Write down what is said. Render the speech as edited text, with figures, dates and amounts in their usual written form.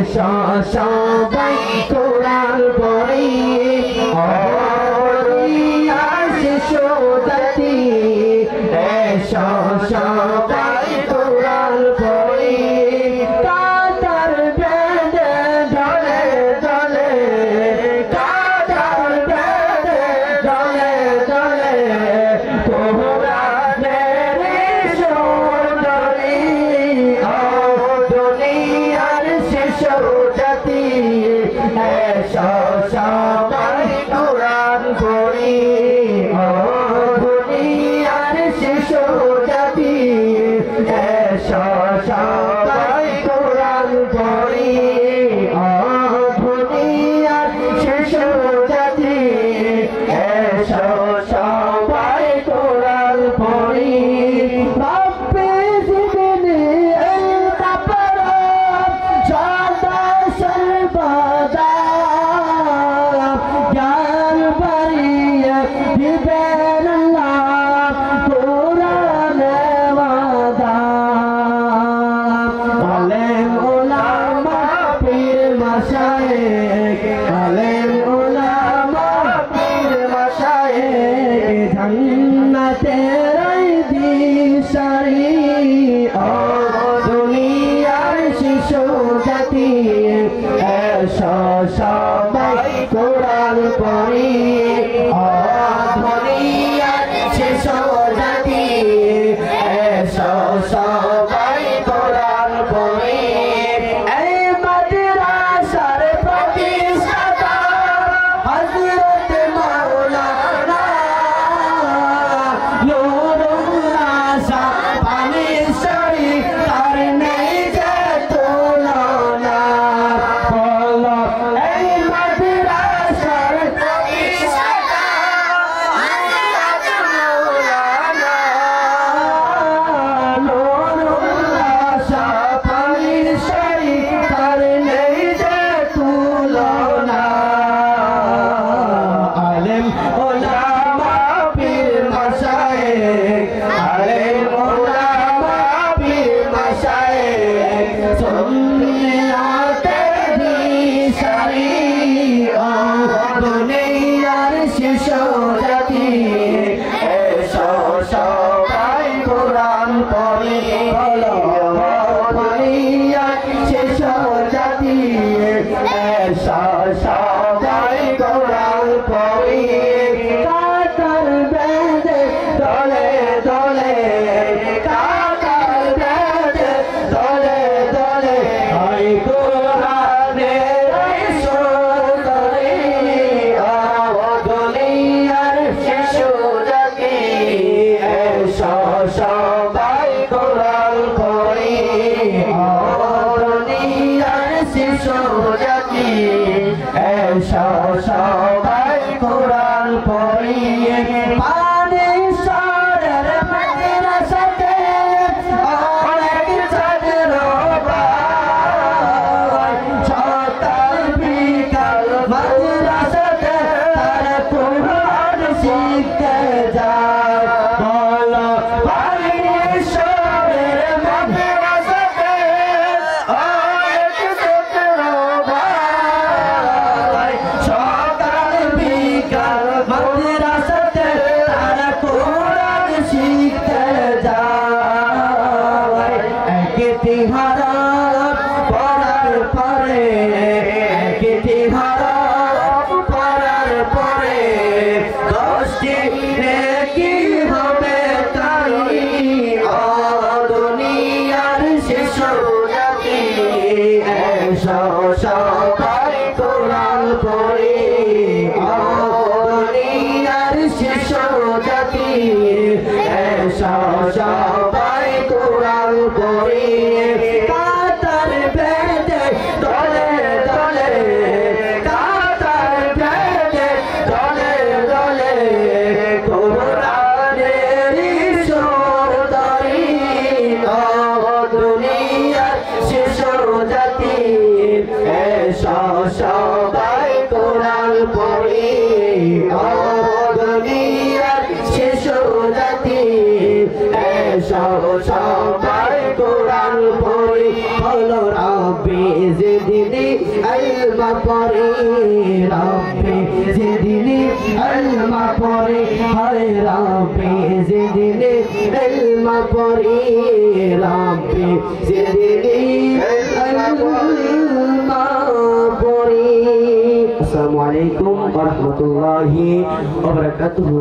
এসো সবাই কোরআন পড়ি দুনিয়ার শিশু জাতি এসো সবাই কোরআন পড়ি কাদার বেঁধে ঢলে ঢলে কাদার বেঁধে ঢলে ঢলে কোরআনের সুন্দরী ও দুনিয়ার শিশু জাতি এসো সবাই কোরআন পড়ি ও দুনিয়ার শিশু জাতি এসো সবাই কোরআন পড়ি ও দুনিয়ার শিশু জাতি এসো সবাই কোরআন পড়ি রব্বে জিদনি ইলমা পড়ো সদা সর্বদা জ্ঞান বাড়িয়ে দিবেন আল্লাহ কোরআনে ওয়াদা আলেম উলামা পীর মাশায়েখ আলেম উলামা পীর মাশায়েখ জান্নাতের দিশারি ও দুনিয়ার শিশু জাতি এসো সবাই কোরআন পড়ি ও দুনিয়ার শিশু জাতি এসো সবাই কোরআন পড়ি এই মাদ্রাসার প্রতিষ্ঠাতা হযরত মাওলানা নুরুল্লাহ শাহ পানিশরী তার নেই যে তুলনা বলো এই মাদ্রাসার প্রতিষ্ঠাতা হযরত মাওলানা নুরুল্লাহ শাহ পানিশরী তার নেই যে তুলনা আলেম উলামা পীর মাশায়েখ আলেম উলামা পীর মাশায়েখ সুন্নিয়াতে দিশারি ও দুনিয়ার শিশু জাতি এসো সবাই কোরআন পড়ি বলো দুনিয়ার শিশু জাতি এসো সবাই কোরআন পড়ি কাতার বেঁধে দলে দলে কাতার বেঁধে দলে দলে আই কোরআনের সুন্দরী ও দুনিয়ার শিশু জাতি এসো সবাই কোরআন পড়ি ও দুনিয়ার শিশু জাতি এসো সবাই কোরআন পড়ি পানিশরের মাদ্রাসাতে অনেক ছাত্র ভাই সকাল বিকাল মাদ্রাসাতে তারা কোরআন শিখতে যায় বলো পানিশরের মাদ্রাসাতে অনেক ছাত্র ভাই সকাল বিকাল মাদ্রাসাতে তারা কোরআন শিখতে যায় একটি হরফ পড়ার পরে একটি হরফ পড়ার পরে 10টি নেকি হবে তাই ও দুনিয়ার শিশু জাতি এসো সবাই কোরআন পড়ি ও দুনিয়ার শিশু জাতি এসো সবাই কোরআন পড়ি কাতার বেঁধে দলে দলে কাতার বেঁধে দলে দলে কোরআনের সুন্দরী ও দুনিয়ার শিশু জাতি এসো সবাই কোরআন পড়ি ও দুনিয়ার শিশু জাতি এসো সবাই কোরআন পড়ি বলো রাব্বি زدني علم পড়ি রব্বি زدني علم পড়ি হায় রব্বি زدني علم পড়ি রব্বি زدني علم পড়ি আসসালামু আলাইকুম ওয়া রাহমাতুল্লাহি ওয়া বারাকাতুহু।